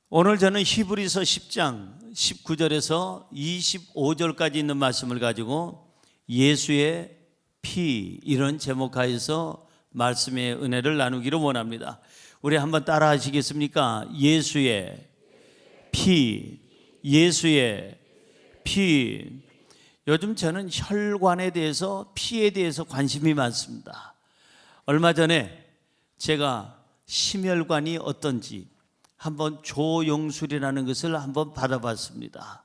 오늘 저는 히브리서 10장 19절에서 25절까지 있는 말씀을 가지고 예수의 피 이런 제목하에서 말씀의 은혜를 나누기를 원합니다. 우리 한번 따라 하시겠습니까? 예수의 피, 예수의 피. 요즘 저는 혈관에 대해서, 피에 대해서 관심이 많습니다. 얼마 전에 제가 심혈관이 어떤지 한번 조영술이라는 것을 한번 받아봤습니다.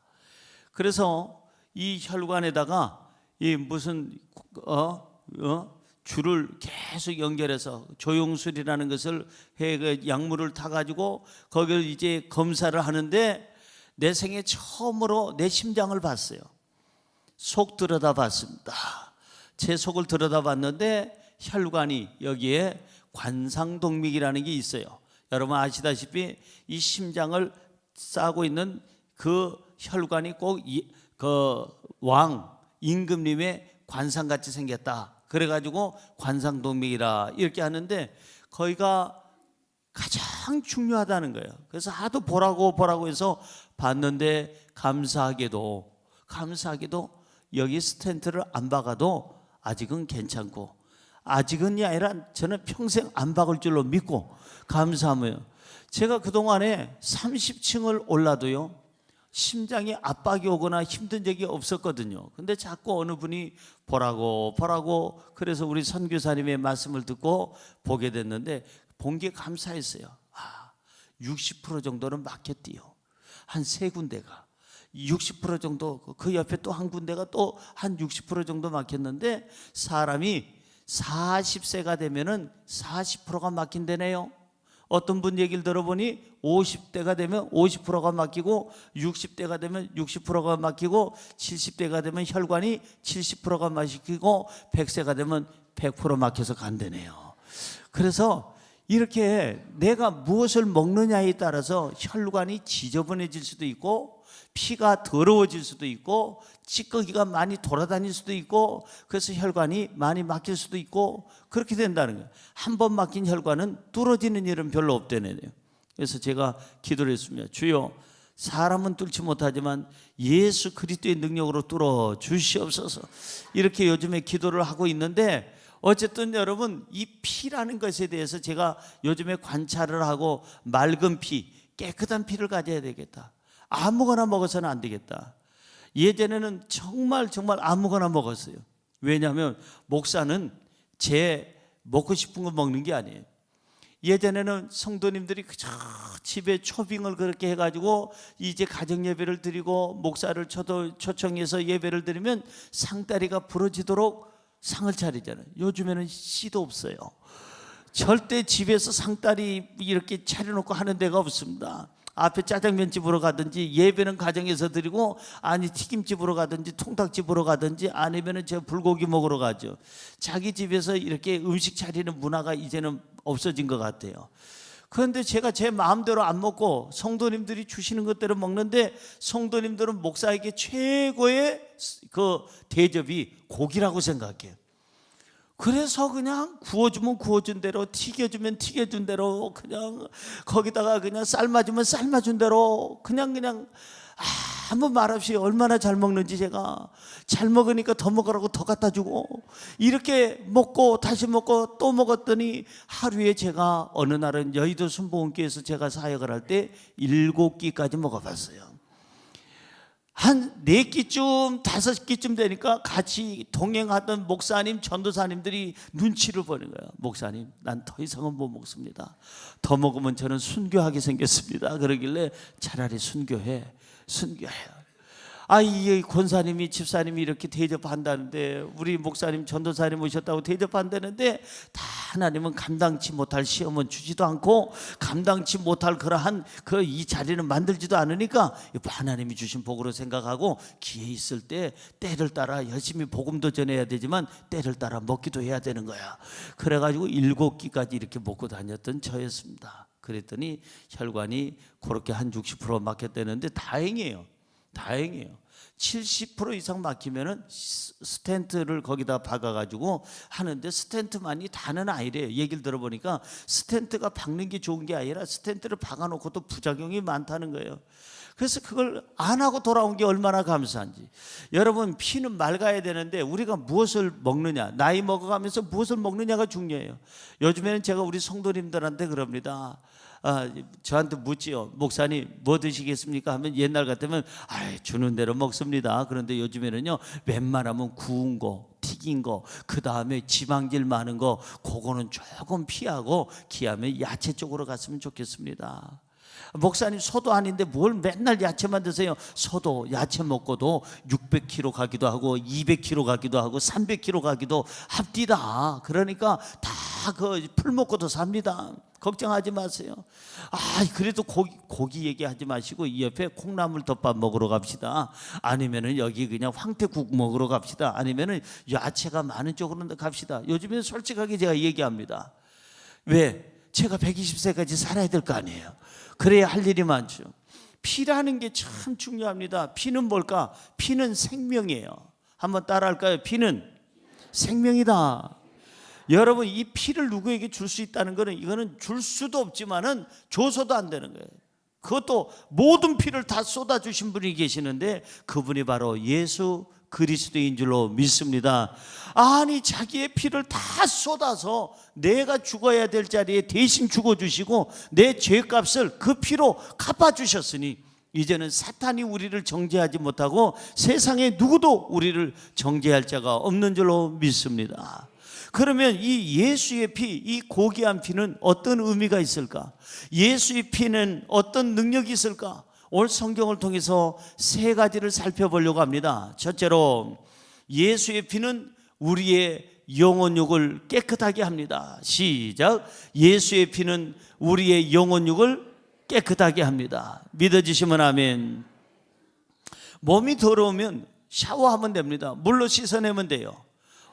그래서 이 혈관에다가 이 무슨 줄을 계속 연결해서 조영술이라는 것을 해 약물을 타가지고 거기를 이제 검사를 하는데 내 생애 처음으로 내 심장을 봤어요. 속 들여다봤습니다. 제 속을 들여다봤는데 혈관이 여기에 관상동맥이라는 게 있어요. 여러분 아시다시피 이 심장을 싸고 있는 그 혈관이 꼭 그 왕 임금님의 관상같이 생겼다. 그래가지고 관상동맥이라 이렇게 하는데 거기가 가장 중요하다는 거예요. 그래서 하도 보라고 해서 봤는데 감사하게도 여기 스텐트를 안 박아도 아직은 괜찮고, 아직은이 아니라 저는 평생 안 박을 줄로 믿고 감사하며, 제가 그동안에 30층을 올라도요 심장에 압박이 오거나 힘든 적이 없었거든요. 근데 자꾸 어느 분이 보라고 그래서 우리 선교사님의 말씀을 듣고 보게 됐는데 본 게 감사했어요. 60% 정도는 막혔대요. 한 세 군데가 60% 정도, 그 옆에 또 한 군데가 또 한 60% 정도 막혔는데 사람이 40세가 되면은 40%가 막힌다네요. 어떤 분 얘기를 들어보니 50대가 되면 50%가 막히고 60대가 되면 60%가 막히고 70대가 되면 혈관이 70%가 막히고 100세가 되면 100% 막혀서 간다네요. 그래서 이렇게 내가 무엇을 먹느냐에 따라서 혈관이 지저분해질 수도 있고 피가 더러워질 수도 있고 찌꺼기가 많이 돌아다닐 수도 있고 그래서 혈관이 많이 막힐 수도 있고 그렇게 된다는 거예요. 한 번 막힌 혈관은 뚫어지는 일은 별로 없다네요. 그래서 제가 기도를 했습니다. 주여, 사람은 뚫지 못하지만 예수 그리스도의 능력으로 뚫어 주시옵소서. 이렇게 요즘에 기도를 하고 있는데, 어쨌든 여러분 이 피라는 것에 대해서 제가 요즘에 관찰을 하고 맑은 피, 깨끗한 피를 가져야 되겠다. 아무거나 먹어서는 안 되겠다. 예전에는 정말 아무거나 먹었어요. 왜냐하면 목사는 제 먹고 싶은 거 먹는 게 아니에요. 예전에는 성도님들이 그저 집에 초빙을 그렇게 해가지고 이제 가정 예배를 드리고 목사를 초청해서 예배를 드리면 상다리가 부러지도록 상을 차리잖아요. 요즘에는 씨도 없어요. 절대 집에서 상다리 이렇게 차려놓고 하는 데가 없습니다. 앞에 짜장면집으로 가든지, 예배는 가정에서 드리고, 아니 튀김집으로 가든지 통닭집으로 가든지, 아니면은 저 불고기 먹으러 가죠. 자기 집에서 이렇게 음식 차리는 문화가 이제는 없어진 것 같아요. 그런데 제가 제 마음대로 안 먹고 성도님들이 주시는 것대로 먹는데, 성도님들은 목사에게 최고의 그 대접이 고기라고 생각해요. 그래서 그냥 구워주면 구워준 대로, 튀겨주면 튀겨준 대로, 그냥 거기다가 그냥 삶아주면 삶아준 대로 그냥 아무 말 없이 얼마나 잘 먹는지, 제가 잘 먹으니까 더 먹으라고 더 갖다 주고 이렇게 먹고 다시 먹고 또 먹었더니 하루에 제가 어느 날은 여의도 순복음교회에서 제가 사역을 할 때 7끼까지 먹어봤어요. 한 4끼쯤 5끼쯤 되니까 같이 동행하던 목사님 전도사님들이 눈치를 보는 거예요. 목사님, 난 더 이상은 못 먹습니다. 더 먹으면 저는 순교하게 생겼습니다. 그러길래 차라리 순교해요. 이 권사님이 집사님이 이렇게 대접한다는데, 우리 목사님 전도사님 오셨다고 대접한다는데, 다 하나님은 감당치 못할 시험은 주지도 않고 감당치 못할 그러한 이 자리는 만들지도 않으니까 하나님이 주신 복으로 생각하고 기회 있을 때 때를 따라 열심히 복음도 전해야 되지만 때를 따라 먹기도 해야 되는 거야. 그래가지고 7끼까지 이렇게 먹고 다녔던 저였습니다. 그랬더니 혈관이 그렇게 한 60% 막혔다는데 다행이에요. 다행이에요. 70% 이상 막히면은 스텐트를 거기다 박아가지고 하는데 스텐트만이 다는 아니래요. 얘기를 들어보니까 스텐트가 박는 게 좋은 게 아니라 스텐트를 박아놓고도 부작용이 많다는 거예요. 그래서 그걸 안 하고 돌아온 게 얼마나 감사한지. 여러분, 피는 맑아야 되는데 우리가 무엇을 먹느냐, 나이 먹어가면서 무엇을 먹느냐가 중요해요. 요즘에는 제가 우리 성도님들한테 그럽니다. 저한테 묻지요. 목사님 뭐 드시겠습니까? 하면 옛날 같으면 주는 대로 먹습니다. 그런데 요즘에는요, 웬만하면 구운 거, 튀긴 거, 그 다음에 지방질 많은 거, 그거는 조금 피하고 기하면 야채 쪽으로 갔으면 좋겠습니다. 목사님 소도 아닌데 뭘 맨날 야채만 드세요? 소도 야채 먹고도 600kg 가기도 하고 200kg 가기도 하고 300kg 가기도 합디다. 그러니까 다 그 풀 먹고도 삽니다. 걱정하지 마세요. 그래도 고기 얘기하지 마시고 이 옆에 콩나물 덮밥 먹으러 갑시다. 아니면은 여기 그냥 황태국 먹으러 갑시다. 아니면은 야채가 많은 쪽으로 갑시다. 요즘에는 솔직하게 제가 얘기합니다. 왜? 제가 120세까지 살아야 될 거 아니에요. 그래야 할 일이 많죠. 피라는 게 참 중요합니다. 피는 뭘까? 피는 생명이에요. 한번 따라할까요? 피는 생명이다. 여러분, 이 피를 누구에게 줄 수 있다는 거는, 이거는 줄 수도 없지만은 줘서도 안 되는 거예요. 그것도 모든 피를 다 쏟아주신 분이 계시는데 그분이 바로 예수 그리스도인 줄로 믿습니다. 아니, 자기의 피를 다 쏟아서 내가 죽어야 될 자리에 대신 죽어주시고 내 죄값을 그 피로 갚아주셨으니 이제는 사탄이 우리를 정죄하지 못하고 세상에 누구도 우리를 정죄할 자가 없는 줄로 믿습니다. 그러면 이 예수의 피, 이 고귀한 피는 어떤 의미가 있을까? 예수의 피는 어떤 능력이 있을까? 오늘 성경을 통해서 세 가지를 살펴보려고 합니다. 첫째로, 예수의 피는 우리의 영혼육을 깨끗하게 합니다. 시작. 예수의 피는 우리의 영혼육을 깨끗하게 합니다. 믿어지시면 아멘. 몸이 더러우면 샤워하면 됩니다. 물로 씻어내면 돼요.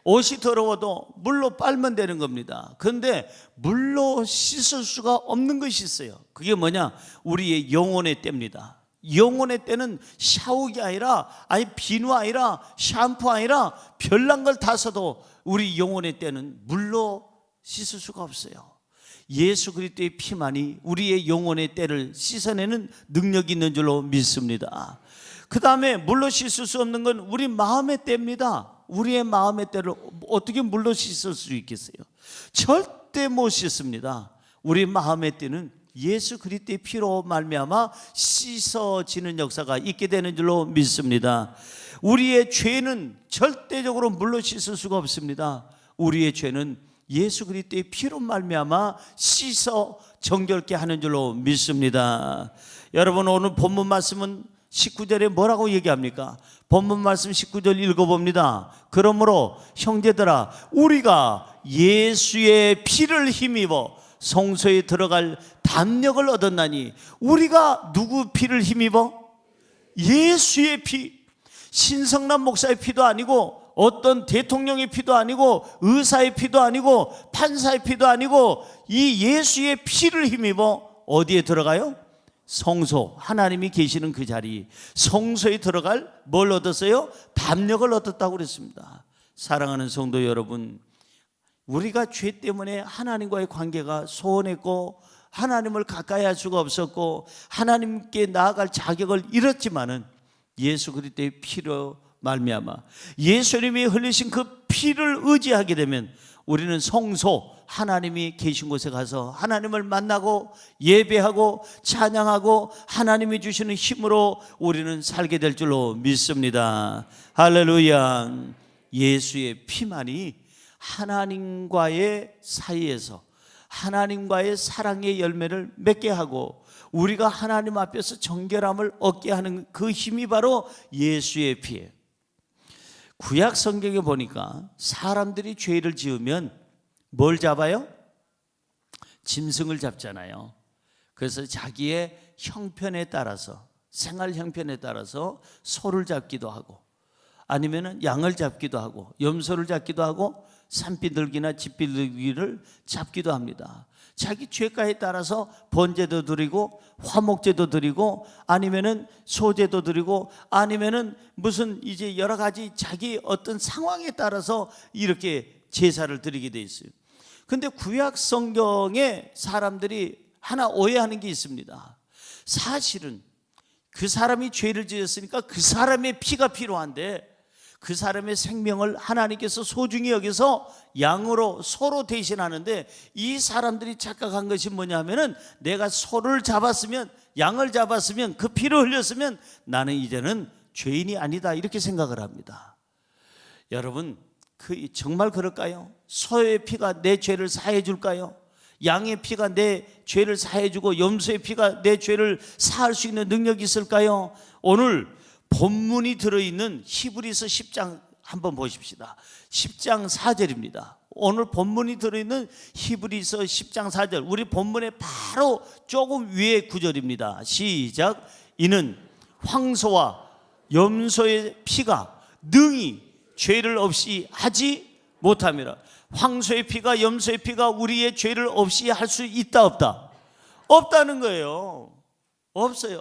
옷이 더러워도 물로 빨면 되는 겁니다. 그런데 물로 씻을 수가 없는 것이 있어요. 그게 뭐냐? 우리의 영혼의 때입니다. 영혼의 때는 샤워가 아니라, 비누 아니라, 샴푸 아니라 별난 걸 다 써도 우리 영혼의 때는 물로 씻을 수가 없어요. 예수 그리스도의 피만이 우리의 영혼의 때를 씻어내는 능력이 있는 줄로 믿습니다. 그 다음에 물로 씻을 수 없는 건 우리 마음의 때입니다. 우리의 마음의 때를 어떻게 물로 씻을 수 있겠어요? 절대 못 씻습니다. 우리 마음의 때는 예수 그리스도의 피로 말미암아 씻어지는 역사가 있게 되는 줄로 믿습니다. 우리의 죄는 절대적으로 물로 씻을 수가 없습니다. 우리의 죄는 예수 그리스도의 피로 말미암아 씻어 정결케 하는 줄로 믿습니다. 여러분, 오늘 본문 말씀은 19절에 뭐라고 얘기합니까? 본문 말씀 19절 읽어봅니다. 그러므로 형제들아, 우리가 예수의 피를 힘입어 성소에 들어갈 담력을 얻었나니. 우리가 누구 피를 힘입어? 예수의 피. 신성남 목사의 피도 아니고, 어떤 대통령의 피도 아니고, 의사의 피도 아니고, 판사의 피도 아니고, 이 예수의 피를 힘입어 어디에 들어가요? 성소, 하나님이 계시는 그 자리, 성소에 들어갈 뭘 얻었어요? 담력을 얻었다고 그랬습니다. 사랑하는 성도 여러분, 우리가 죄 때문에 하나님과의 관계가 소원했고 하나님을 가까이 할 수가 없었고 하나님께 나아갈 자격을 잃었지만은 예수 그리스도의 피로 말미암아 예수님이 흘리신 그 피를 의지하게 되면 우리는 성소, 하나님이 계신 곳에 가서 하나님을 만나고 예배하고 찬양하고 하나님이 주시는 힘으로 우리는 살게 될 줄로 믿습니다. 할렐루야. 예수의 피만이 하나님과의 사이에서 하나님과의 사랑의 열매를 맺게 하고 우리가 하나님 앞에서 정결함을 얻게 하는 그 힘이 바로 예수의 피예요. 구약 성경에 보니까 사람들이 죄를 지으면 뭘 잡아요? 짐승을 잡잖아요. 그래서 자기의 형편에 따라서, 생활 형편에 따라서 소를 잡기도 하고 아니면은 양을 잡기도 하고 염소를 잡기도 하고 산비둘기나 집비둘기를 잡기도 합니다. 자기 죄가에 따라서 번제도 드리고 화목제도 드리고 아니면은 소제도 드리고 아니면은 무슨 이제 여러 가지 자기 어떤 상황에 따라서 이렇게 제사를 드리게 돼 있어요. 근데 구약 성경에 사람들이 하나 오해하는 게 있습니다. 사실은 그 사람이 죄를 지었으니까 그 사람의 피가 필요한데 그 사람의 생명을 하나님께서 소중히 여기서 양으로 소로 대신하는데, 이 사람들이 착각한 것이 뭐냐면은 내가 소를 잡았으면, 양을 잡았으면, 그 피를 흘렸으면 나는 이제는 죄인이 아니다, 이렇게 생각을 합니다. 여러분, 정말 그럴까요? 소의 피가 내 죄를 사해 줄까요? 양의 피가 내 죄를 사해 주고 염소의 피가 내 죄를 사할 수 있는 능력이 있을까요? 오늘 본문이 들어있는 히브리서 10장 한번 보십시다. 10장 4절입니다. 오늘 본문이 들어있는 히브리서 10장 4절, 우리 본문의 바로 조금 위의 구절입니다. 시작. 이는 황소와 염소의 피가 능히 죄를 없이 하지 못함이라. 황소의 피가 염소의 피가 우리의 죄를 없이 할 수 있다 없다? 없다는 거예요. 없어요.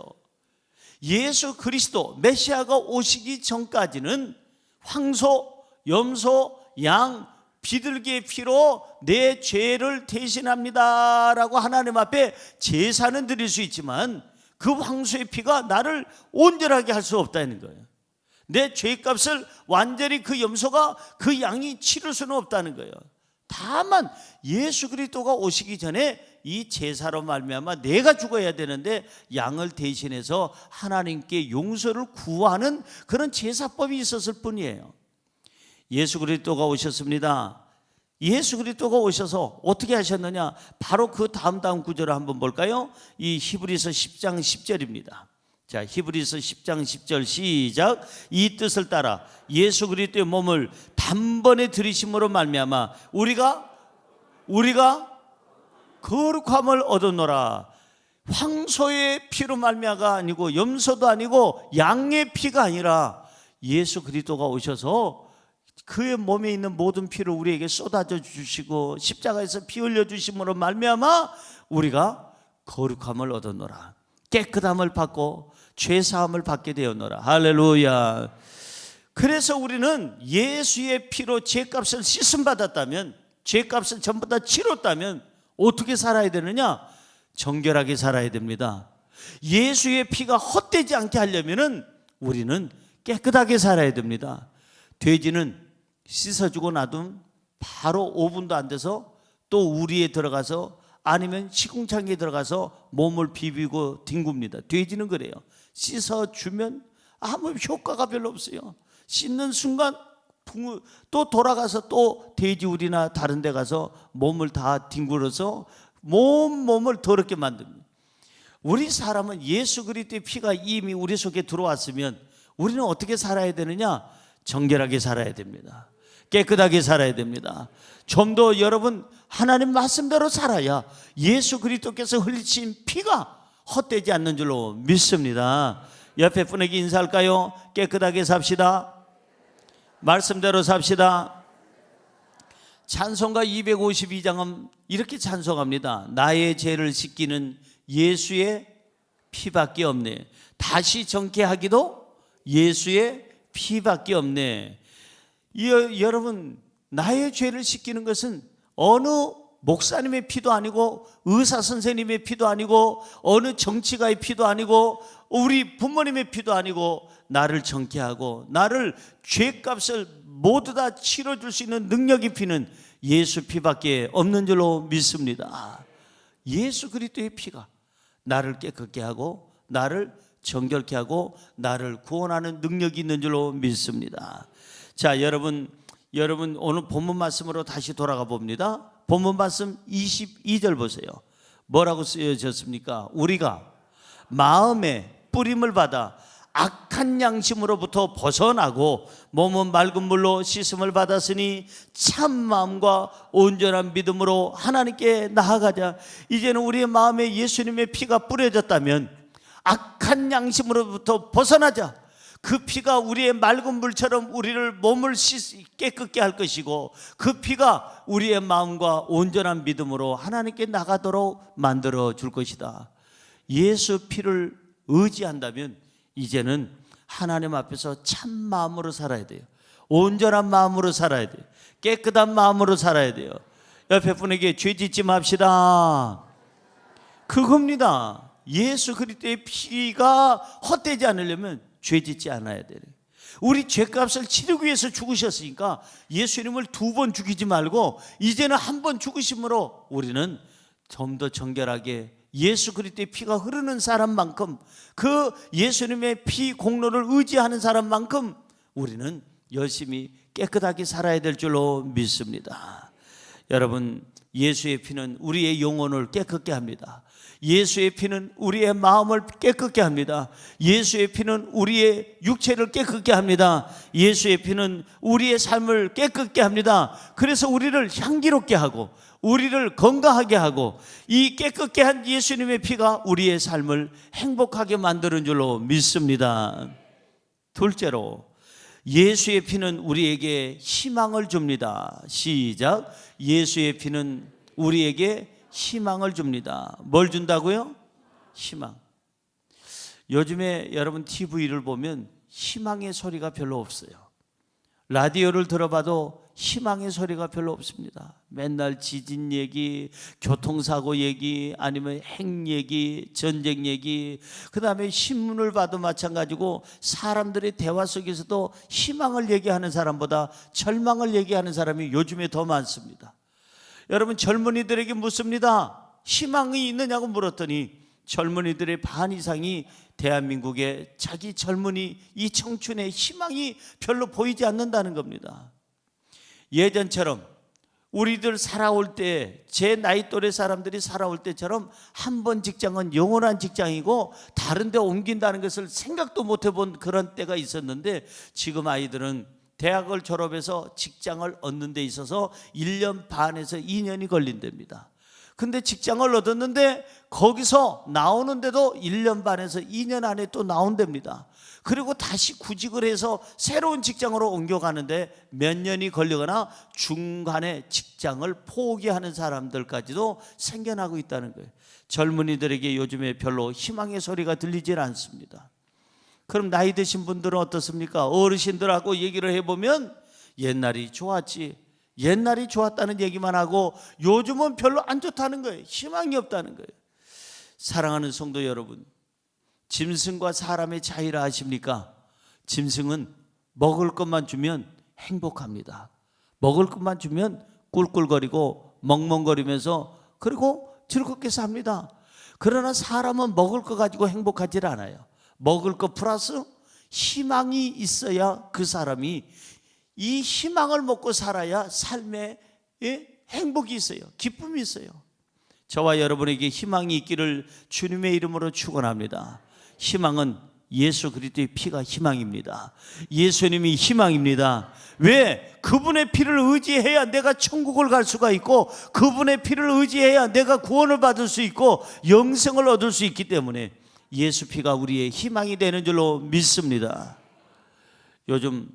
예수 그리스도 메시아가 오시기 전까지는 황소, 염소, 양, 비둘기의 피로 내 죄를 대신합니다라고 하나님 앞에 제사는 드릴 수 있지만 그 황소의 피가 나를 온전하게 할 수 없다는 거예요. 내 죄값을 완전히 그 염소가, 그 양이 치를 수는 없다는 거예요. 다만 예수 그리스도가 오시기 전에 이 제사로 말미암아 내가 죽어야 되는데 양을 대신해서 하나님께 용서를 구하는 그런 제사법이 있었을 뿐이에요. 예수 그리스도가 오셨습니다. 예수 그리스도가 오셔서 어떻게 하셨느냐? 바로 그 다음 구절을 한번 볼까요? 이 히브리서 10장 10절입니다. 자, 히브리서 10장 10절 시작. 이 뜻을 따라 예수 그리스도의 몸을 단번에 들이심으로 말미암아 우리가 거룩함을 얻었노라. 황소의 피로 말미암아가 아니고 염소도 아니고 양의 피가 아니라 예수 그리스도가 오셔서 그의 몸에 있는 모든 피를 우리에게 쏟아져 주시고 십자가에서 피 흘려 주심으로 말미암아 우리가 거룩함을 얻었노라. 깨끗함을 받고 죄사함을 받게 되었노라. 할렐루야. 그래서 우리는 예수의 피로 죄값을 씻음 받았다면, 죄값을 전부 다 치렀다면 어떻게 살아야 되느냐? 정결하게 살아야 됩니다. 예수의 피가 헛되지 않게 하려면 우리는 깨끗하게 살아야 됩니다. 돼지는 씻어주고 놔둔 바로 5분도 안 돼서 또 우리에 들어가서 아니면 시궁창에 들어가서 몸을 비비고 뒹굽니다. 돼지는 그래요. 씻어주면 아무 효과가 별로 없어요. 씻는 순간 또 돌아가서 또 돼지우리나 다른 데 가서 몸을 다 뒹굴어서 몸을 더럽게 만듭니다. 우리 사람은 예수 그리스도의 피가 이미 우리 속에 들어왔으면 우리는 어떻게 살아야 되느냐? 정결하게 살아야 됩니다. 깨끗하게 살아야 됩니다. 좀 더 여러분 하나님 말씀대로 살아야 예수 그리스도께서 흘리신 피가 헛되지 않는 줄로 믿습니다. 옆에 분에게 인사할까요? 깨끗하게 삽시다. 말씀대로 삽시다. 찬송가 252장은 이렇게 찬송합니다. 나의 죄를 씻기는 예수의 피밖에 없네. 다시 정케하기도 예수의 피밖에 없네. 여러분, 나의 죄를 씻기는 것은 어느 목사님의 피도 아니고 의사 선생님의 피도 아니고 어느 정치가의 피도 아니고 우리 부모님의 피도 아니고 나를 정케하고 나를 죄값을 모두 다 치러줄 수 있는 능력이 피는 예수 피밖에 없는 줄로 믿습니다. 예수 그리스도의 피가 나를 깨끗게 하고 나를 정결케 하고 나를 구원하는 능력이 있는 줄로 믿습니다. 자, 여러분 오늘 본문 말씀으로 다시 돌아가 봅니다. 본문 말씀 22절 보세요. 뭐라고 쓰여졌습니까? 우리가 마음의 뿌림을 받아 악한 양심으로부터 벗어나고 몸은 맑은 물로 씻음을 받았으니 참 마음과 온전한 믿음으로 하나님께 나아가자. 이제는 우리의 마음에 예수님의 피가 뿌려졌다면 악한 양심으로부터 벗어나자. 그 피가 우리의 맑은 물처럼 우리를 몸을 깨끗게 할 것이고, 그 피가 우리의 마음과 온전한 믿음으로 하나님께 나가도록 만들어 줄 것이다. 예수 피를 의지한다면 이제는 하나님 앞에서 참 마음으로 살아야 돼요. 온전한 마음으로 살아야 돼요. 깨끗한 마음으로 살아야 돼요. 옆에 분에게 죄 짓지 맙시다. 그겁니다. 예수 그리스도의 피가 헛되지 않으려면 죄 짓지 않아야 돼요. 우리 죄값을 치르기 위해서 죽으셨으니까 예수님을 2번 죽이지 말고 이제는 한 번 죽으심으로 우리는 좀 더 정결하게 예수 그리스도의 피가 흐르는 사람만큼, 그 예수님의 피 공로를 의지하는 사람만큼 우리는 열심히 깨끗하게 살아야 될 줄로 믿습니다. 여러분, 예수의 피는 우리의 영혼을 깨끗게 합니다. 예수의 피는 우리의 마음을 깨끗게 합니다. 예수의 피는 우리의 육체를 깨끗게 합니다. 예수의 피는 우리의 삶을 깨끗게 합니다. 그래서 우리를 향기롭게 하고 우리를 건강하게 하고, 이 깨끗게 한 예수님의 피가 우리의 삶을 행복하게 만드는 줄로 믿습니다. 둘째로, 예수의 피는 우리에게 희망을 줍니다. 시작. 예수의 피는 우리에게 희망을 줍니다. 뭘 준다고요? 희망. 요즘에 여러분 TV를 보면 희망의 소리가 별로 없어요. 라디오를 들어봐도 희망의 소리가 별로 없습니다. 맨날 지진 얘기, 교통사고 얘기, 아니면 핵 얘기, 전쟁 얘기, 그 다음에 신문을 봐도 마찬가지고, 사람들의 대화 속에서도 희망을 얘기하는 사람보다 절망을 얘기하는 사람이 요즘에 더 많습니다. 여러분, 젊은이들에게 묻습니다. 희망이 있느냐고 물었더니 젊은이들의 반 이상이 대한민국에 자기 젊은이, 이 청춘의 희망이 별로 보이지 않는다는 겁니다. 예전처럼 우리들 살아올 때, 제 나이 또래 사람들이 살아올 때처럼 한 번 직장은 영원한 직장이고 다른 데 옮긴다는 것을 생각도 못 해본 그런 때가 있었는데, 지금 아이들은 대학을 졸업해서 직장을 얻는 데 있어서 1년 반에서 2년이 걸린답니다. 근데 직장을 얻었는데 거기서 나오는데도 1년 반에서 2년 안에 또 나온답니다. 그리고 다시 구직을 해서 새로운 직장으로 옮겨가는데 몇 년이 걸리거나 중간에 직장을 포기하는 사람들까지도 생겨나고 있다는 거예요. 젊은이들에게 요즘에 별로 희망의 소리가 들리질 않습니다. 그럼 나이 드신 분들은 어떻습니까? 어르신들하고 얘기를 해보면 옛날이 좋았지, 옛날이 좋았다는 얘기만 하고 요즘은 별로 안 좋다는 거예요. 희망이 없다는 거예요. 사랑하는 성도 여러분, 짐승과 사람의 차이를 아십니까? 짐승은 먹을 것만 주면 행복합니다. 먹을 것만 주면 꿀꿀거리고 멍멍거리면서 그리고 즐겁게 삽니다. 그러나 사람은 먹을 것 가지고 행복하지 않아요. 먹을 것 플러스 희망이 있어야 그 사람이, 이 희망을 먹고 살아야 삶에 행복이 있어요. 기쁨이 있어요. 저와 여러분에게 희망이 있기를 주님의 이름으로 축원합니다. 희망은 예수 그리스도의 피가 희망입니다. 예수님이 희망입니다. 왜? 그분의 피를 의지해야 내가 천국을 갈 수가 있고, 그분의 피를 의지해야 내가 구원을 받을 수 있고 영생을 얻을 수 있기 때문에 예수 피가 우리의 희망이 되는 줄로 믿습니다. 요즘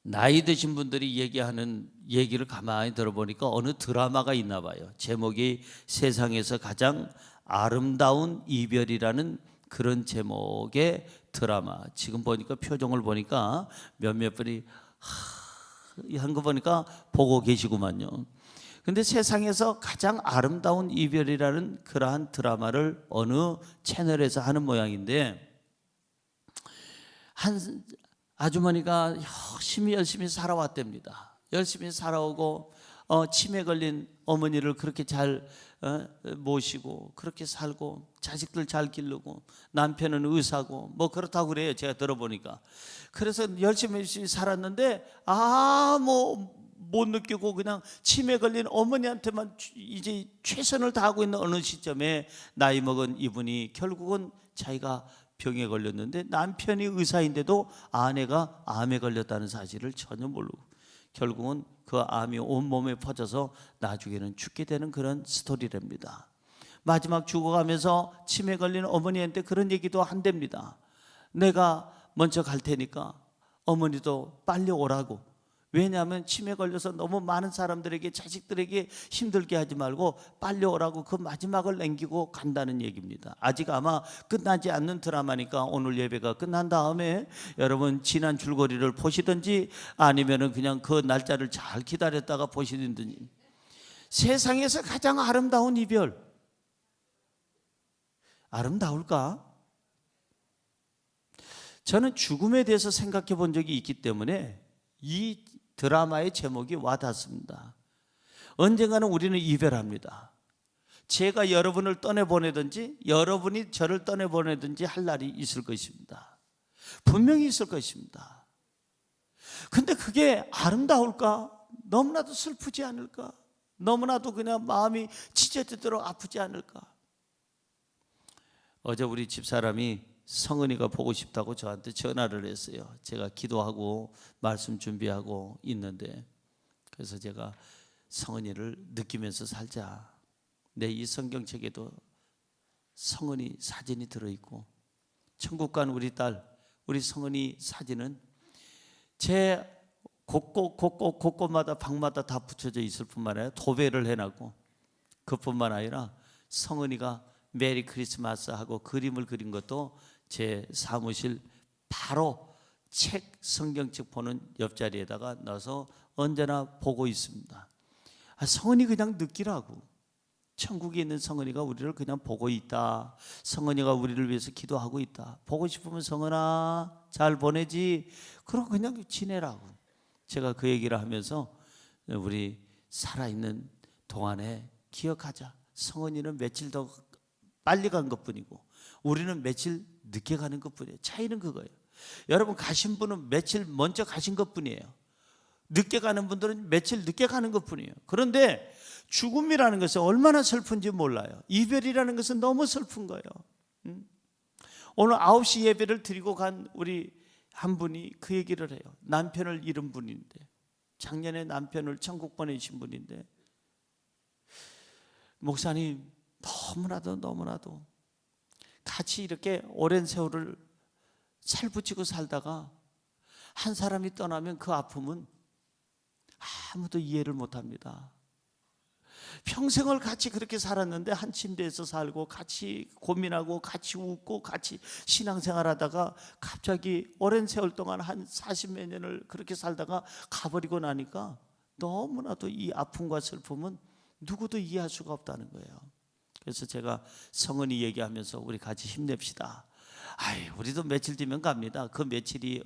나이 드신 분들이 얘기하는 얘기를 가만히 들어보니까 어느 드라마가 있나 봐요. 제목이 세상에서 가장 아름다운 이별이라는 그런 제목의 드라마. 지금 보니까 표정을 보니까 몇몇 분이 한 거 보니까 보고 계시구만요. 근데 세상에서 가장 아름다운 이별이라는 그러한 드라마를 어느 채널에서 하는 모양인데, 한 아주머니가 열심히 살아왔답니다. 열심히 살아오고 치매 걸린 어머니를 그렇게 잘 모시고 그렇게 살고 자식들 잘 기르고 남편은 의사고 뭐 그렇다고 그래요. 제가 들어보니까. 그래서 열심히 살았는데 못 느끼고 그냥 치매 걸린 어머니한테만 이제 최선을 다하고 있는 어느 시점에 나이 먹은 이분이 결국은 자기가 병에 걸렸는데, 남편이 의사인데도 아내가 암에 걸렸다는 사실을 전혀 모르고 결국은 그 암이 온몸에 퍼져서 나중에는 죽게 되는 그런 스토리랍니다. 마지막 죽어가면서 치매 걸린 어머니한테 그런 얘기도 한답니다. 내가 먼저 갈 테니까 어머니도 빨리 오라고. 왜냐하면 치매 걸려서 너무 많은 사람들에게, 자식들에게 힘들게 하지 말고 빨리 오라고 그 마지막을 남기고 간다는 얘기입니다. 아직 아마 끝나지 않는 드라마니까 오늘 예배가 끝난 다음에 여러분 지난 줄거리를 보시든지 아니면은 그냥 그 날짜를 잘 기다렸다가 보시든지. 세상에서 가장 아름다운 이별, 아름다울까? 저는 죽음에 대해서 생각해 본 적이 있기 때문에 이 드라마의 제목이 와닿습니다. 언젠가는 우리는 이별합니다. 제가 여러분을 떠내보내든지 여러분이 저를 떠내보내든지 할 날이 있을 것입니다. 분명히 있을 것입니다. 근데 그게 아름다울까? 너무나도 슬프지 않을까? 너무나도 그냥 마음이 찢어지도록 아프지 않을까? 어제 우리 집사람이 성은이가 보고 싶다고 저한테 전화를 했어요. 제가 기도하고 말씀 준비하고 있는데, 그래서 제가 성은이를 느끼면서 살자. 내 이 성경책에도 성은이 사진이 들어있고, 천국 간 우리 딸, 우리 성은이 사진은 제 곳곳마다 방마다 다 붙여져 있을 뿐만 아니라 도배를 해놨고, 그뿐만 아니라 성은이가 메리 크리스마스 하고 그림을 그린 것도 제 사무실 바로 책, 성경책 보는 옆자리에다가 놔서 언제나 보고 있습니다. 성은이 그냥 느끼라고. 천국에 있는 성은이가 우리를 그냥 보고 있다. 성은이가 우리를 위해서 기도하고 있다. 보고 싶으면 성은아 잘 보내지. 그럼 그냥 지내라고. 제가 그 얘기를 하면서 우리 살아있는 동안에 기억하자. 성은이는 며칠 더 빨리 간 것뿐이고 우리는 며칠 늦게 가는 것뿐이에요. 차이는 그거예요. 여러분 가신 분은 며칠 먼저 가신 것뿐이에요. 늦게 가는 분들은 며칠 늦게 가는 것뿐이에요. 그런데 죽음이라는 것은 얼마나 슬픈지 몰라요. 이별이라는 것은 너무 슬픈 거예요. 오늘 9시 예배를 드리고 간 우리 한 분이 그 얘기를 해요. 남편을 잃은 분인데, 작년에 남편을 천국 보내신 분인데, 목사님 너무나도 같이 이렇게 오랜 세월을 살붙이고 살다가 한 사람이 떠나면 그 아픔은 아무도 이해를 못합니다. 평생을 같이 그렇게 살았는데 한 침대에서 살고 같이 고민하고 같이 웃고 같이 신앙생활하다가 갑자기 오랜 세월 동안 한 40몇 년을 그렇게 살다가 가버리고 나니까 너무나도 이 아픔과 슬픔은 누구도 이해할 수가 없다는 거예요. 그래서 제가 성은이 얘기하면서 우리 같이 힘냅시다. 우리도 며칠 뒤면 갑니다. 그 며칠이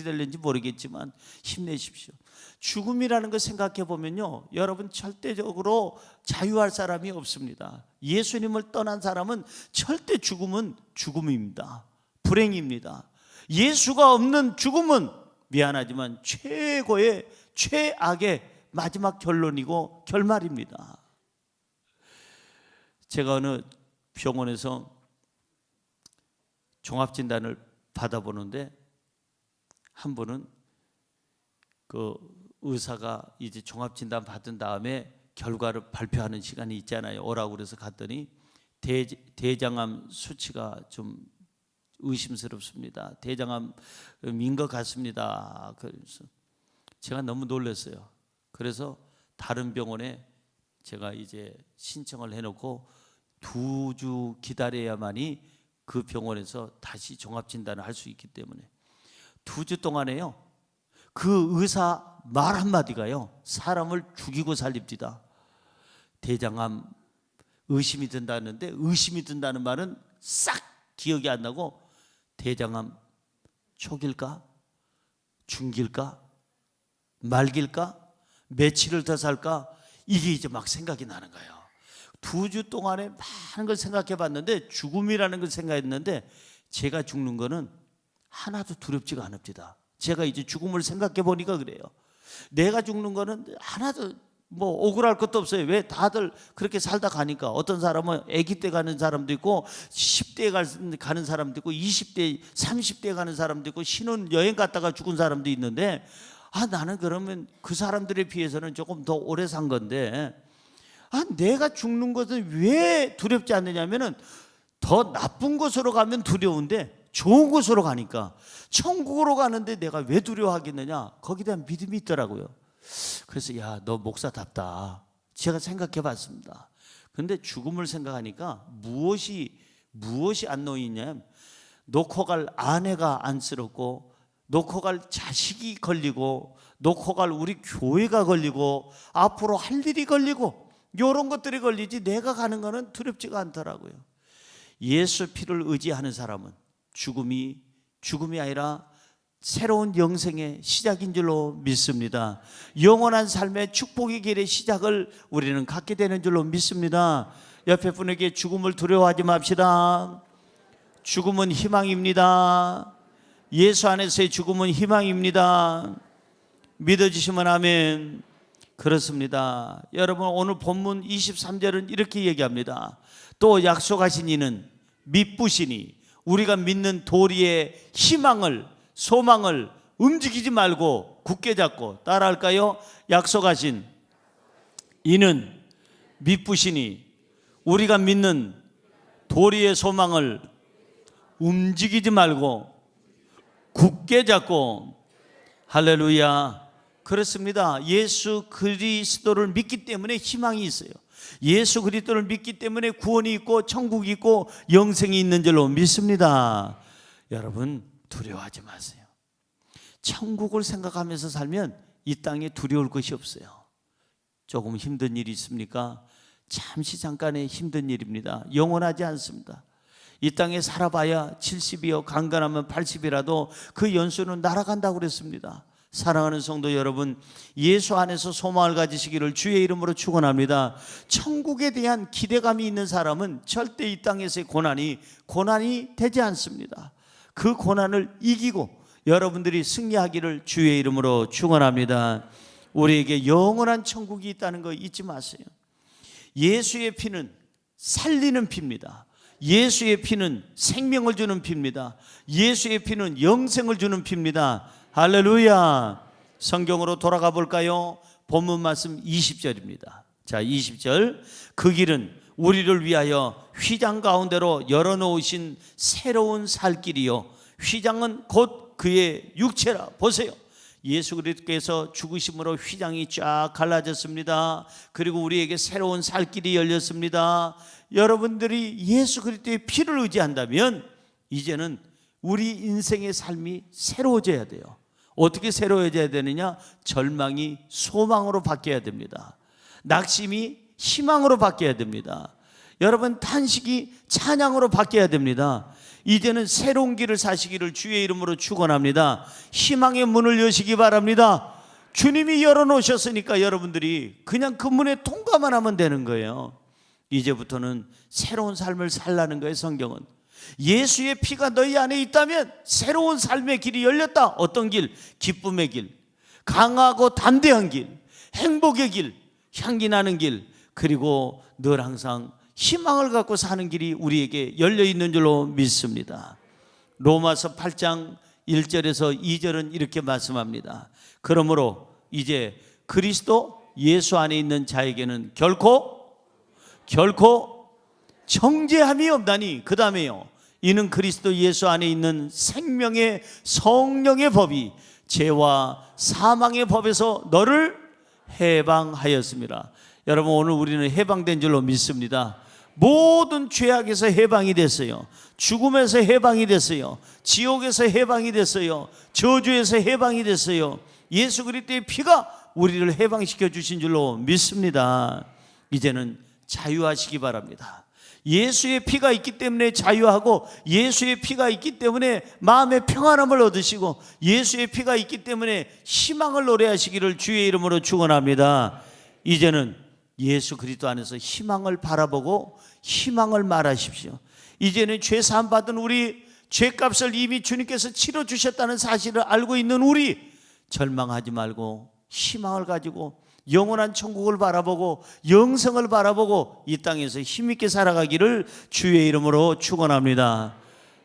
될는지 모르겠지만 힘내십시오. 죽음이라는 걸 생각해 보면요, 여러분 절대적으로 자유할 사람이 없습니다. 예수님을 떠난 사람은 절대 죽음은 죽음입니다. 불행입니다. 예수가 없는 죽음은 미안하지만 최고의 최악의 마지막 결론이고 결말입니다. 제가 어느 병원에서 종합진단을 받아보는데 한 분은 그 의사가 이제 종합진단 받은 다음에 결과를 발표하는 시간이 있잖아요. 오라고 그래서 갔더니 대장암 수치가 좀 의심스럽습니다. 대장암인 것 같습니다. 그래서 제가 너무 놀랐어요. 그래서 다른 병원에 제가 이제 신청을 해놓고 2주 기다려야만이 그 병원에서 다시 종합진단을 할 수 있기 때문에 2주 동안에요, 그 의사 말 한마디가요 사람을 죽이고 살립니다. 대장암 의심이 든다는데, 의심이 든다는 말은 싹 기억이 안 나고 대장암 초기일까? 중기일까? 말기일까? 며칠을 더 살까? 이게 이제 막 생각이 나는 거예요. 2주 동안에 많은 걸 생각해 봤는데, 죽음이라는 걸 생각했는데 제가 죽는 거는 하나도 두렵지가 않습니다. 제가 이제 죽음을 생각해 보니까 그래요. 내가 죽는 거는 하나도 뭐 억울할 것도 없어요. 왜? 다들 그렇게 살다 가니까. 어떤 사람은 아기 때 가는 사람도 있고 10대에 가는 사람도 있고 20대 30대에 가는 사람도 있고 신혼 여행 갔다가 죽은 사람도 있는데, 나는 그러면 그 사람들에 비해서는 조금 더 오래 산 건데, 내가 죽는 것은 왜 두렵지 않느냐면은 더 나쁜 곳으로 가면 두려운데 좋은 곳으로 가니까, 천국으로 가는데 내가 왜 두려워하겠느냐? 거기에 대한 믿음이 있더라고요. 그래서 야, 너 목사답다. 제가 생각해 봤습니다. 근데 죽음을 생각하니까 무엇이 안 놓이냐면, 놓고 갈 아내가 안쓰럽고, 놓고 갈 자식이 걸리고, 놓고 갈 우리 교회가 걸리고, 앞으로 할 일이 걸리고, 이런 것들이 걸리지 내가 가는 거는 두렵지가 않더라고요. 예수 피를 의지하는 사람은 죽음이 아니라 새로운 영생의 시작인 줄로 믿습니다. 영원한 삶의 축복의 길의 시작을 우리는 갖게 되는 줄로 믿습니다. 옆에 분에게 죽음을 두려워하지 맙시다. 죽음은 희망입니다. 예수 안에서의 죽음은 희망입니다. 믿어주시면 아멘. 그렇습니다. 여러분, 오늘 본문 23절은 이렇게 얘기합니다. 또 약속하신 이는 미쁘시니 우리가 믿는 도리의 희망을, 소망을 움직이지 말고 굳게 잡고, 따라할까요? 약속하신 이는 미쁘시니 우리가 믿는 도리의 소망을 움직이지 말고 굳게 잡고. 할렐루야. 그렇습니다. 예수 그리스도를 믿기 때문에 희망이 있어요. 예수 그리스도를 믿기 때문에 구원이 있고 천국이 있고 영생이 있는 줄로 믿습니다. 여러분, 두려워하지 마세요. 천국을 생각하면서 살면 이 땅에 두려울 것이 없어요. 조금 힘든 일이 있습니까? 잠시 잠깐의 힘든 일입니다. 영원하지 않습니다. 이 땅에 살아봐야 70이요, 강건하면 80이라도 그 연수는 날아간다고 그랬습니다. 사랑하는 성도 여러분, 예수 안에서 소망을 가지시기를 주의 이름으로 축원합니다. 천국에 대한 기대감이 있는 사람은 절대 이 땅에서의 고난이 되지 않습니다. 그 고난을 이기고 여러분들이 승리하기를 주의 이름으로 축원합니다. 우리에게 영원한 천국이 있다는 거 잊지 마세요. 예수의 피는 살리는 피입니다. 예수의 피는 생명을 주는 피입니다. 예수의 피는 영생을 주는 피입니다. 할렐루야. 성경으로 돌아가 볼까요? 본문 말씀 20절입니다. 자, 20절. 그 길은 우리를 위하여 휘장 가운데로 열어놓으신 새로운 살 길이요, 휘장은 곧 그의 육체라. 보세요. 예수 그리스도께서 죽으심으로 휘장이 쫙 갈라졌습니다. 그리고 우리에게 새로운 살 길이 열렸습니다. 여러분들이 예수 그리스도의 피를 의지한다면 이제는 우리 인생의 삶이 새로워져야 돼요. 어떻게 새로워져야 되느냐? 절망이 소망으로 바뀌어야 됩니다. 낙심이 희망으로 바뀌어야 됩니다. 여러분, 탄식이 찬양으로 바뀌어야 됩니다. 이제는 새로운 길을 사시기를 주의 이름으로 축원합니다. 희망의 문을 여시기 바랍니다. 주님이 열어놓으셨으니까 여러분들이 그냥 그 문에 통과만 하면 되는 거예요. 이제부터는 새로운 삶을 살라는 거예요. 성경은 예수의 피가 너희 안에 있다면 새로운 삶의 길이 열렸다. 어떤 길? 기쁨의 길, 강하고 담대한 길, 행복의 길, 향기 나는 길, 그리고 늘 항상 희망을 갖고 사는 길이 우리에게 열려 있는 줄로 믿습니다. 로마서 8장 1절에서 2절은 이렇게 말씀합니다. 그러므로 이제 그리스도 예수 안에 있는 자에게는 결코 정죄함이 없나니, 그 다음에요, 이는 그리스도 예수 안에 있는 생명의 성령의 법이 죄와 사망의 법에서 너를 해방하였습니다. 여러분, 오늘 우리는 해방된 줄로 믿습니다. 모든 죄악에서 해방이 됐어요. 죽음에서 해방이 됐어요. 지옥에서 해방이 됐어요. 저주에서 해방이 됐어요. 예수 그리스도의 피가 우리를 해방시켜 주신 줄로 믿습니다. 이제는 자유하시기 바랍니다. 예수의 피가 있기 때문에 자유하고, 예수의 피가 있기 때문에 마음의 평안함을 얻으시고, 예수의 피가 있기 때문에 희망을 노래하시기를 주의 이름으로 축원합니다. 이제는 예수 그리스도 안에서 희망을 바라보고 희망을 말하십시오. 이제는 죄 사함 받은 우리, 죄값을 이미 주님께서 치러 주셨다는 사실을 알고 있는 우리, 절망하지 말고 희망을 가지고 영원한 천국을 바라보고 영생을 바라보고 이 땅에서 힘있게 살아가기를 주의 이름으로 축원합니다.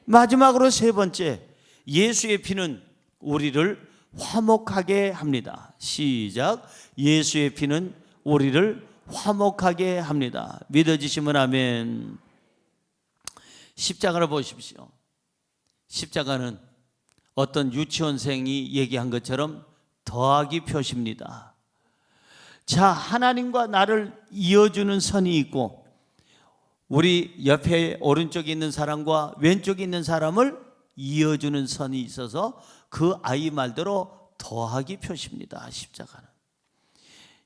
마지막으로 세 번째, 예수의 피는 우리를 화목하게 합니다. 시작. 예수의 피는 우리를 화목하게 합니다. 믿어지시면 아멘. 십자가를 보십시오. 십자가는 어떤 유치원생이 얘기한 것처럼 더하기 표시입니다. 자, 하나님과 나를 이어주는 선이 있고 우리 옆에 오른쪽에 있는 사람과 왼쪽에 있는 사람을 이어주는 선이 있어서 그 아이 말대로 더하기 표시입니다. 십자가는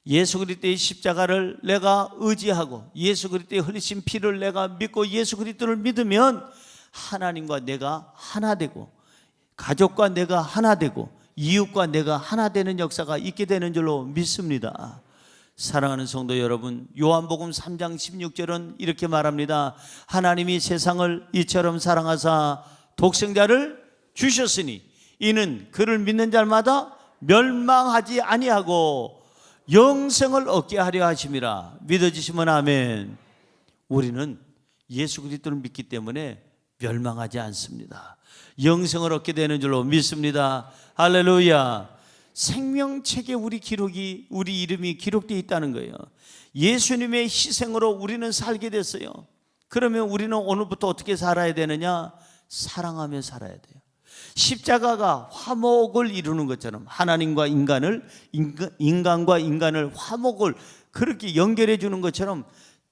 예수 그리스도의 십자가를 내가 의지하고 예수 그리스도의 흘리신 피를 내가 믿고 예수 그리스도를 믿으면 하나님과 내가 하나 되고 가족과 내가 하나 되고 이웃과 내가 하나 되는 역사가 있게 되는 줄로 믿습니다. 사랑하는 성도 여러분, 요한복음 3장 16절은 이렇게 말합니다. 하나님이 세상을 이처럼 사랑하사 독생자를 주셨으니 이는 그를 믿는 자마다 멸망하지 아니하고 영생을 얻게 하려 하심이라. 믿어지시면 아멘. 우리는 예수 그리스도를 믿기 때문에 멸망하지 않습니다. 영생을 얻게 되는 줄로 믿습니다. 할렐루야. 생명책에 우리 이름이 기록되어 있다는 거예요. 예수님의 희생으로 우리는 살게 됐어요. 그러면 우리는 오늘부터 어떻게 살아야 되느냐? 사랑하며 살아야 돼요. 십자가가 화목을 이루는 것처럼 하나님과 인간과 인간을 화목을 그렇게 연결해 주는 것처럼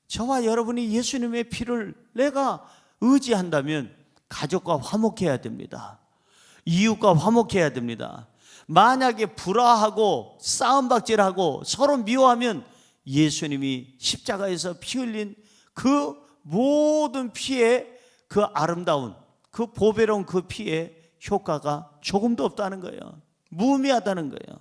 저와 여러분이 예수님의 피를 내가 의지한다면 가족과 화목해야 됩니다. 이웃과 화목해야 됩니다. 만약에 불화하고 싸움박질하고 서로 미워하면 예수님이 십자가에서 피 흘린 그 모든 피의 그 아름다운 그 보배로운 그 피의 효과가 조금도 없다는 거예요. 무의미하다는 거예요.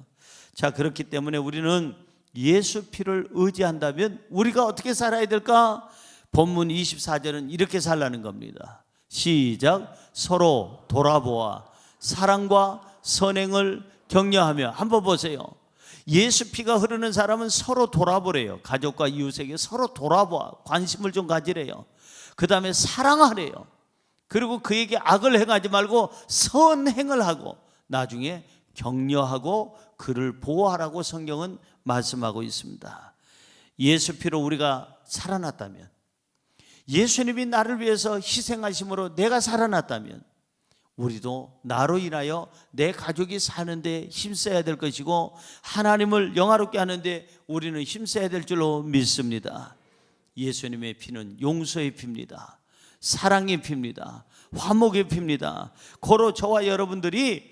자, 그렇기 때문에 우리는 예수 피를 의지한다면 우리가 어떻게 살아야 될까? 본문 24절은 이렇게 살라는 겁니다. 시작. 서로 돌아보아 사랑과 선행을 격려하며. 한번 보세요. 예수 피가 흐르는 사람은 서로 돌아보래요. 가족과 이웃에게 서로 돌아보아 관심을 좀 가지래요. 그 다음에 사랑하래요. 그리고 그에게 악을 행하지 말고 선행을 하고 나중에 격려하고 그를 보호하라고 성경은 말씀하고 있습니다. 예수 피로 우리가 살아났다면, 예수님이 나를 위해서 희생하심으로 내가 살아났다면 우리도 나로 인하여 내 가족이 사는데 힘써야 될 것이고 하나님을 영화롭게 하는데 우리는 힘써야 될 줄로 믿습니다. 예수님의 피는 용서의 피입니다. 사랑의 피입니다. 화목의 피입니다. 고로 저와 여러분들이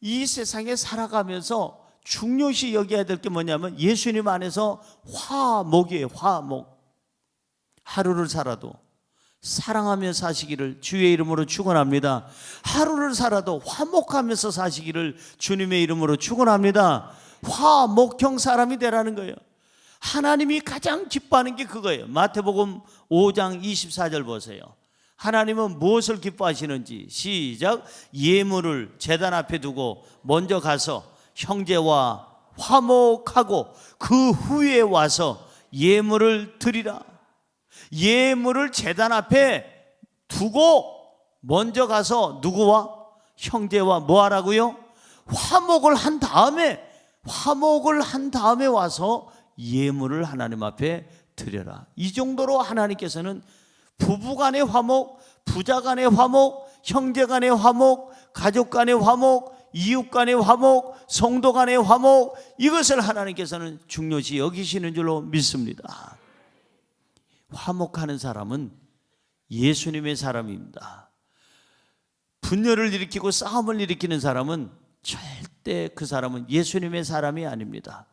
이 세상에 살아가면서 중요시 여겨야 될 게 뭐냐면 예수님 안에서 화목이에요. 화목. 하루를 살아도 사랑하며 사시기를 주의 이름으로 축원합니다. 하루를 살아도 화목하면서 사시기를 주님의 이름으로 축원합니다. 화목형 사람이 되라는 거예요. 하나님이 가장 기뻐하는 게 그거예요. 마태복음 5장 24절 보세요. 하나님은 무엇을 기뻐하시는지. 시작. 예물을 제단 앞에 두고 먼저 가서 형제와 화목하고 그 후에 와서 예물을 드리라. 예물을 제단 앞에 두고 먼저 가서 누구와? 형제와 뭐 하라고요? 화목을 한 다음에 와서 예물을 하나님 앞에 드려라. 이 정도로 하나님께서는 부부 간의 화목, 부자 간의 화목, 형제 간의 화목, 가족 간의 화목, 이웃 간의 화목, 성도 간의 화목, 이것을 하나님께서는 중요시 여기시는 줄로 믿습니다. 화목하는 사람은 예수님의 사람입니다. 분열을 일으키고 싸움을 일으키는 사람은 절대 그 사람은 예수님의 사람이 아닙니다.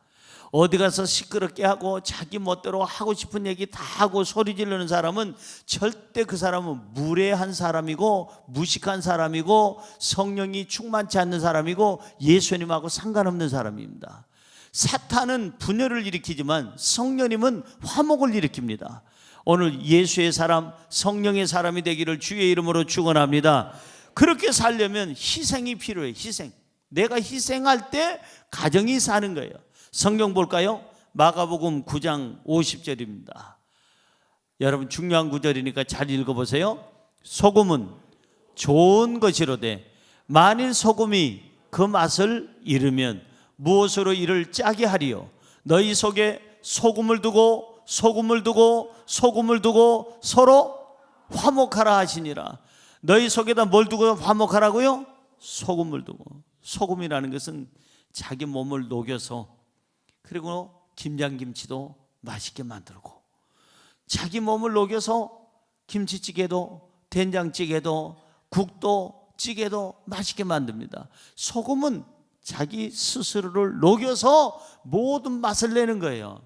어디 가서 시끄럽게 하고 자기 멋대로 하고 싶은 얘기 다 하고 소리 지르는 사람은 절대 그 사람은 무례한 사람이고 무식한 사람이고 성령이 충만치 않는 사람이고 예수님하고 상관없는 사람입니다. 사탄은 분열을 일으키지만 성령님은 화목을 일으킵니다. 오늘 예수의 사람, 성령의 사람이 되기를 주의 이름으로 축원합니다. 그렇게 살려면 희생이 필요해요. 희생. 내가 희생할 때 가정이 사는 거예요. 성경 볼까요? 마가복음 9장 50절입니다. 여러분 중요한 구절이니까 잘 읽어보세요. 소금은 좋은 것이로되 만일 소금이 그 맛을 잃으면 무엇으로 이를 짜게 하리요? 너희 속에 소금을 두고 서로 화목하라 하시니라. 너희 속에다 뭘 두고 화목하라고요? 소금을 두고. 소금이라는 것은 자기 몸을 녹여서, 그리고 김장김치도 맛있게 만들고, 자기 몸을 녹여서 김치찌개도 된장찌개도 국도 찌개도 맛있게 만듭니다. 소금은 자기 스스로를 녹여서 모든 맛을 내는 거예요.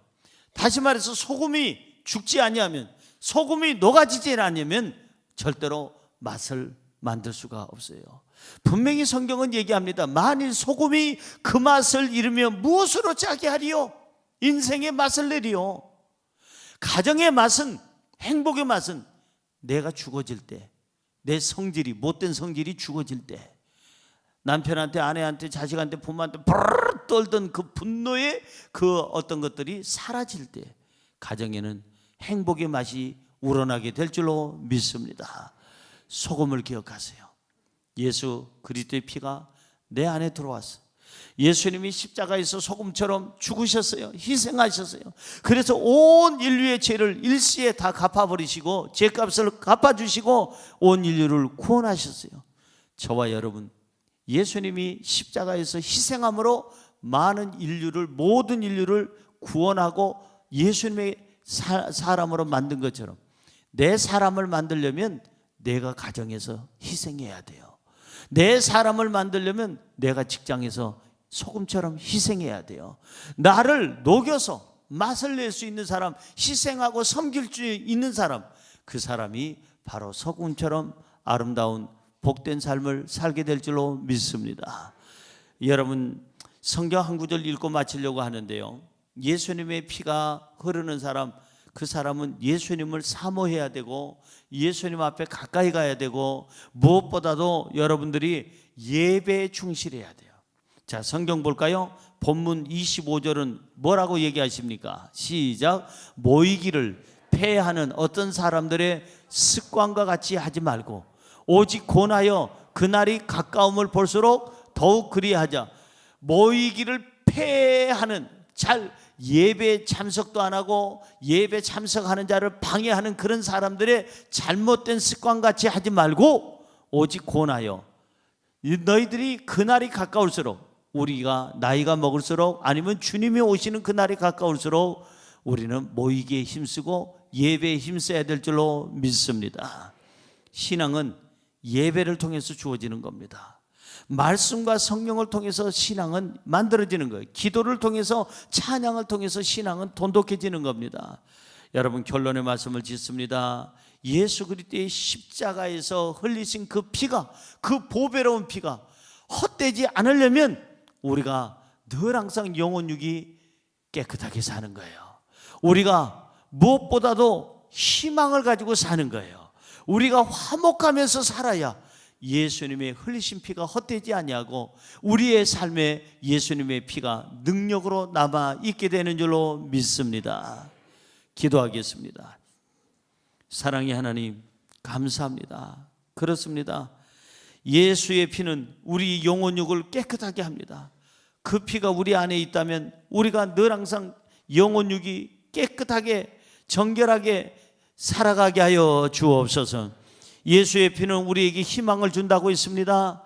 다시 말해서 소금이 죽지 아니하면, 소금이 녹아지지 않으면 절대로 맛을 만들 수가 없어요. 분명히 성경은 얘기합니다. 만일 소금이 그 맛을 잃으면 무엇으로 짜게 하리요? 인생의 맛을 내리요. 가정의 맛은, 행복의 맛은 내가 죽어질 때, 내 성질이, 못된 성질이 죽어질 때, 남편한테, 아내한테, 자식한테, 부모한테 버르르 떨던 그 분노의 그 어떤 것들이 사라질 때 가정에는 행복의 맛이 우러나게 될 줄로 믿습니다. 소금을 기억하세요. 예수 그리스도의 피가 내 안에 들어왔어. 예수님이 십자가에서 소금처럼 죽으셨어요. 희생하셨어요. 그래서 온 인류의 죄를 일시에 다 갚아버리시고, 죄값을 갚아주시고 온 인류를 구원하셨어요. 저와 여러분, 예수님이 십자가에서 희생함으로 많은 인류를, 모든 인류를 구원하고 예수님의 사람으로 만든 것처럼, 내 사람을 만들려면 내가 가정에서 희생해야 돼요. 내 사람을 만들려면 내가 직장에서 소금처럼 희생해야 돼요. 나를 녹여서 맛을 낼 수 있는 사람, 희생하고 섬길 수 있는 사람, 그 사람이 바로 소금처럼 아름다운 복된 삶을 살게 될 줄로 믿습니다. 여러분, 성경 한 구절 읽고 마치려고 하는데요, 예수님의 피가 흐르는 사람, 그 사람은 예수님을 사모해야 되고 예수님 앞에 가까이 가야 되고, 무엇보다도 여러분들이 예배에 충실해야 돼요. 자, 성경 볼까요? 본문 25절은 뭐라고 얘기하십니까? 시작. 모이기를 폐하는 어떤 사람들의 습관과 같이 하지 말고 오직 권하여 그날이 가까움을 볼수록 더욱 그리하자. 모이기를 폐하는, 잘 예배 참석도 안 하고 예배 참석하는 자를 방해하는 그런 사람들의 잘못된 습관같이 하지 말고 오직 권하여, 너희들이 그날이 가까울수록, 우리가 나이가 먹을수록, 아니면 주님이 오시는 그날이 가까울수록 우리는 모이기에 힘쓰고 예배에 힘써야 될 줄로 믿습니다. 신앙은 예배를 통해서 주어지는 겁니다. 말씀과 성령을 통해서 신앙은 만들어지는 거예요. 기도를 통해서, 찬양을 통해서 신앙은 돈독해지는 겁니다. 여러분, 결론의 말씀을 짓습니다. 예수 그리스도의 십자가에서 흘리신 그 피가, 그 보배로운 피가 헛되지 않으려면 우리가 늘 항상 영혼육이 깨끗하게 사는 거예요. 우리가 무엇보다도 희망을 가지고 사는 거예요. 우리가 화목하면서 살아야 예수님의 흘리신 피가 헛되지 아니하고 우리의 삶에 예수님의 피가 능력으로 남아 있게 되는 줄로 믿습니다. 기도하겠습니다. 사랑의 하나님, 감사합니다. 그렇습니다. 예수의 피는 우리 영혼육을 깨끗하게 합니다. 그 피가 우리 안에 있다면 우리가 늘 항상 영혼육이 깨끗하게 정결하게 살아가게 하여 주옵소서. 예수의 피는 우리에게 희망을 준다고 했습니다.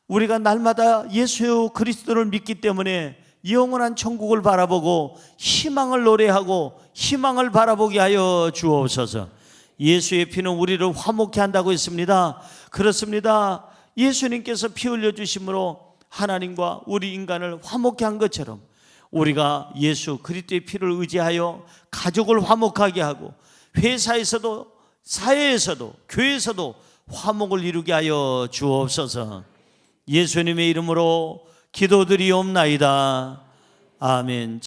우리가 날마다 예수 그리스도를 믿기 때문에 영원한 천국을 바라보고 희망을 노래하고 희망을 바라보게 하여 주옵소서. 예수의 피는 우리를 화목케 한다고 했습니다. 그렇습니다. 예수님께서 피 흘려주심으로 하나님과 우리 인간을 화목케 한 것처럼 우리가 예수 그리스도의 피를 의지하여 가족을 화목하게 하고 회사에서도 사회에서도 교회에서도 화목을 이루게 하여 주옵소서. 예수님의 이름으로 기도드리옵나이다. 아멘.